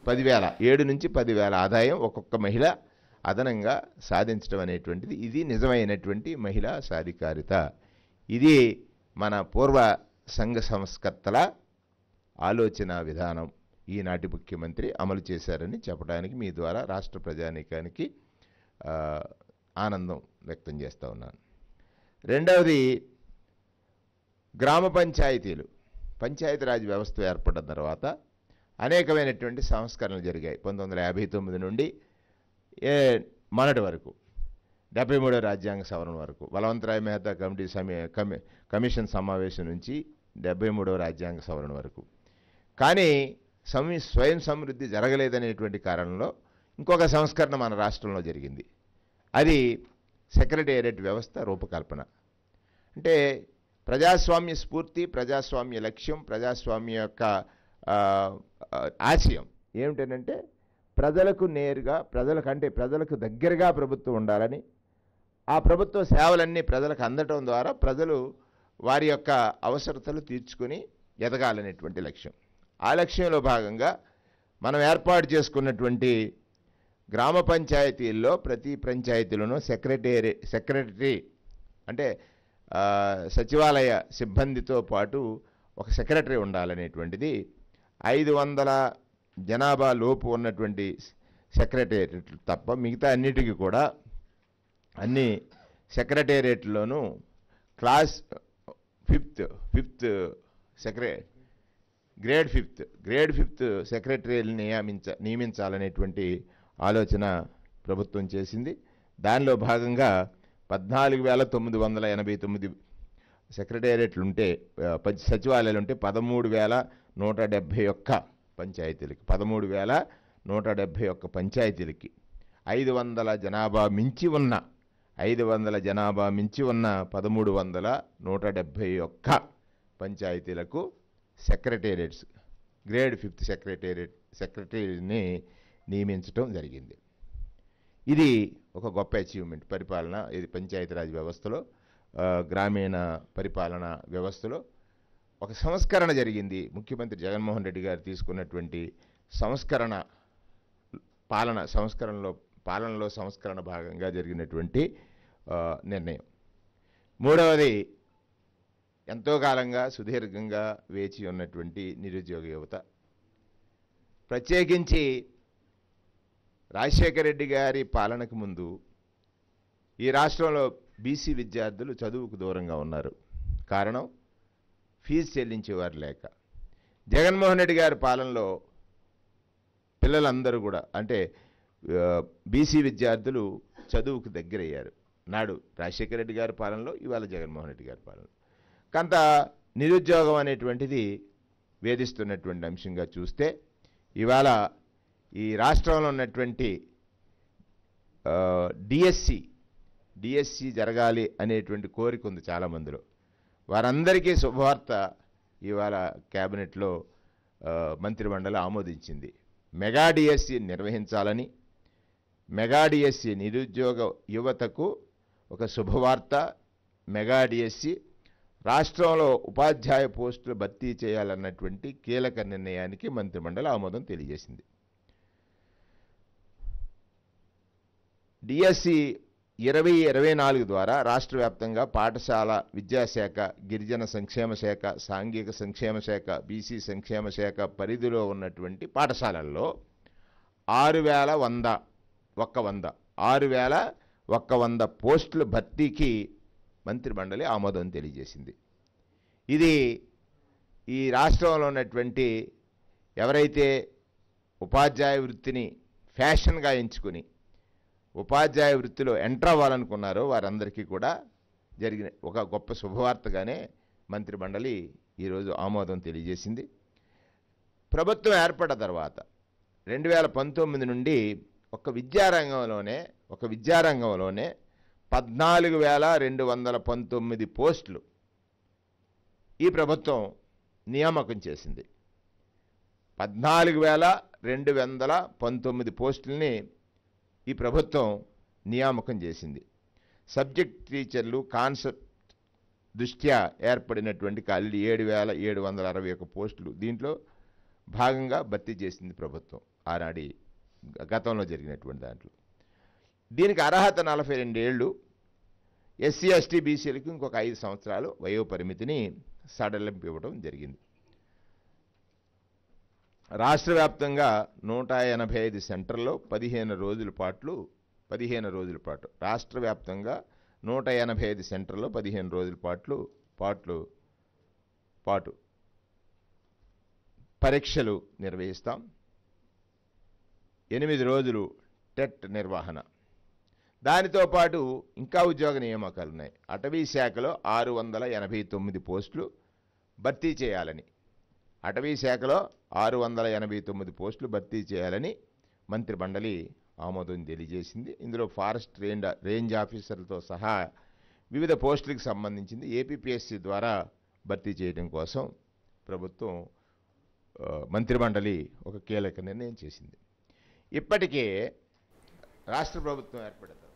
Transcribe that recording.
10,000 7 నుంచి 10,000 ఆదాయం ఒక్కొక్క మహిళ అదనంగా సాధించడం అనేటువంటిది ఇది నిజమైనటువంటి మహిళా సాధికారిత. ఇది మన పూర్వ సంఘ సంస్కర్తల ఆలోచన విధానం ఈనాటి ముఖ్యమంత్రి అమలు చేశారని చెప్పడానికి మీ ద్వారా రాష్ట్ర ప్రజానీకానికి ఆనందం వ్యక్తం చేస్తూ ఉన్నాను. రెండవది, గ్రామ పంచాయతీలు, పంచాయతీరాజ్ వ్యవస్థ ఏర్పడిన తర్వాత అనేకమైనటువంటి సంస్కరణలు జరిగాయి. 1959 నుండి మొన్నటి వరకు 73వ రాజ్యాంగ సవరణ వరకు, బలవంతరాయ్ మెహతా కమిషన్ సమావేశం నుంచి 73వ రాజ్యాంగ సవరణ వరకు. కానీ స్వయం సమృద్ధి జరగలేదనేటువంటి కారణంలో ఇంకొక సంస్కరణ మన రాష్ట్రంలో జరిగింది. అది సెక్రటేరియట్ వ్యవస్థ రూపకల్పన. అంటే ప్రజాస్వామ్య స్ఫూర్తి, ప్రజాస్వామ్య లక్ష్యం, ప్రజాస్వామ్య యొక్క ఆశయం ఏమిటంటే ప్రజలకు నేరుగా, ప్రజలకు దగ్గరగా ప్రభుత్వం ఉండాలని, ఆ ప్రభుత్వ సేవలన్నీ ప్రజలకు అందటం ద్వారా ప్రజలు వారి యొక్క అవసరతలు తీర్చుకొని ఎదగాలనేటువంటి లక్ష్యం. ఆ లక్ష్యంలో భాగంగా మనం ఏర్పాటు చేసుకున్నటువంటి గ్రామ పంచాయతీల్లో ప్రతి పంచాయతీలోనూ సెక్రటరీ అంటే సచివాలయ సిబ్బందితో పాటు ఒక సెక్రటరీ ఉండాలనేటువంటిది 500 జనాభా లోపు ఉన్నటువంటి సెక్రటేరియట్లు తప్ప మిగతా అన్నిటికీ కూడా అన్ని సెక్రటేరియట్లోనూ క్లాస్ ఫిఫ్త్ గ్రేడ్ ఫిఫ్త్ సెక్రటరీని నియమించాలనేటువంటి ఆలోచన ప్రభుత్వం చేసింది. దానిలో భాగంగా 14,989 సెక్రటేరియట్లు ఉంటే, సచివాలయాలు ఉంటే 13,171 పంచాయతీలకి 13,171 500 జనాభా మించి ఉన్న 13,171 పంచాయతీలకు సెక్రటేరియట్స్ గ్రేడ్ ఫిఫ్త్ సెక్రటరీని నియమించడం జరిగింది. ఇది ఒక గొప్ప అచీవ్మెంట్ పరిపాలన. ఇది పంచాయతీరాజ్ వ్యవస్థలో, గ్రామీణ పరిపాలన వ్యవస్థలో ఒక సంస్కరణ జరిగింది. ముఖ్యమంత్రి జగన్మోహన్ రెడ్డి గారు తీసుకున్నటువంటి పాలనలో సంస్కరణ భాగంగా జరిగినటువంటి నిర్ణయం. మూడవది, ఎంతో కాలంగా సుదీర్ఘంగా వేచి ఉన్నటువంటి నిరుద్యోగ యువత. ప్రత్యేకించి రాజశేఖర రెడ్డి గారి పాలనకు ముందు ఈ రాష్ట్రంలో బీసీ విద్యార్థులు చదువుకు దూరంగా ఉన్నారు. కారణం ఫీజు చెల్లించేవారు లేక. జగన్మోహన్ రెడ్డి గారి పాలనలో పిల్లలందరూ కూడా, అంటే బీసీ విద్యార్థులు చదువుకు దగ్గరయ్యారు. నాడు రాజశేఖర రెడ్డి గారి పాలనలో, ఇవాళ జగన్మోహన్ రెడ్డి గారి పాలనలో. కొంత నిరుద్యోగం అనేటువంటిది వేధిస్తున్నటువంటి అంశంగా చూస్తే, ఇవాళ ఈ రాష్ట్రంలో ఉన్నటువంటి డిఎస్సి జరగాలి అనేటువంటి కోరిక ఉంది చాలామందిలో. వారందరికీ శుభవార్త ఇవాళ క్యాబినెట్లో మంత్రిమండలి ఆమోదించింది. మెగా డిఎస్సి నిర్వహించాలని, మెగా డిఎస్సి నిరుద్యోగ యువతకు ఒక శుభవార్త. మెగా డిఎస్సి రాష్ట్రంలో ఉపాధ్యాయ పోస్టులు భర్తీ చేయాలన్నటువంటి కీలక నిర్ణయానికి మంత్రిమండలి ఆమోదం తెలియజేసింది. డిఎస్సి 2024 ద్వారా రాష్ట్ర వ్యాప్తంగా పాఠశాల విద్యాశాఖ, గిరిజన సంక్షేమ శాఖ, సాంఘిక సంక్షేమ శాఖ, బీసీ సంక్షేమ శాఖ పరిధిలో ఉన్నటువంటి పాఠశాలల్లో 6,100 పోస్టుల భర్తీకి మంత్రిమండలి ఆమోదం తెలియజేసింది. ఇది ఈ రాష్ట్రంలో ఉన్నటువంటి ఎవరైతే ఉపాధ్యాయ వృత్తిని ఫ్యాషన్గా ఎంచుకుని ఉపాధ్యాయ వృత్తిలో ఎంటర్ అవ్వాలనుకున్నారో వారందరికీ కూడా జరిగిన ఒక గొప్ప శుభవార్తగానే మంత్రిమండలి ఈరోజు ఆమోదం తెలియజేసింది. ప్రభుత్వం ఏర్పడిన తర్వాత 2019 నుండి ఒక విద్యారంగంలోనే 14,219 పోస్టులు ఈ ప్రభుత్వం నియామకం చేసింది. 14,219 పోస్టుల్ని ఈ ప్రభుత్వం నియామకం చేసింది. సబ్జెక్ట్ టీచర్లు కాన్సెప్ట్ దృష్ట్యా ఏర్పడినటువంటి ఖాళీలు 7,761 పోస్టులు దీంట్లో భాగంగా భర్తీ చేసింది ప్రభుత్వం. ఆనాడి గతంలో జరిగినటువంటి దాంట్లో. దీనికి అర్హత 42 ఏళ్ళు, ఎస్సీ ఎస్టీ బీసీలకు ఇంకొక 5 సంవత్సరాలు వయో పరిమితిని సడలింపు ఇవ్వడం జరిగింది. రాష్ట్ర వ్యాప్తంగా 185 సెంటర్లో 15 రోజుల పాటు రాష్ట్ర వ్యాప్తంగా 185 సెంటర్లో 15 రోజుల పాటు పరీక్షలు నిర్వహిస్తాం. 8 రోజులు టెట్ నిర్వహణ. దానితో పాటు ఇంకా ఉద్యోగ నియామకాలు ఉన్నాయి. అటవీ శాఖలో 689 పోస్టులు భర్తీ చేయాలని, అటవీ శాఖలో 689 పోస్టులు భర్తీ చేయాలని మంత్రి మండలి ఆమోదం తెలియజేసింది. ఇందులో ఫారెస్ట్ రేంజ్ ఆఫీసర్లతో సహా వివిధ పోస్టులకు సంబంధించింది ఏపీపీఎస్సీ ద్వారా భర్తీ చేయడం కోసం ప్రభుత్వం మంత్రిమండలి ఒక కీలక నిర్ణయం చేసింది. ఇప్పటికే రాష్ట్ర ప్రభుత్వం ఏర్పడింది.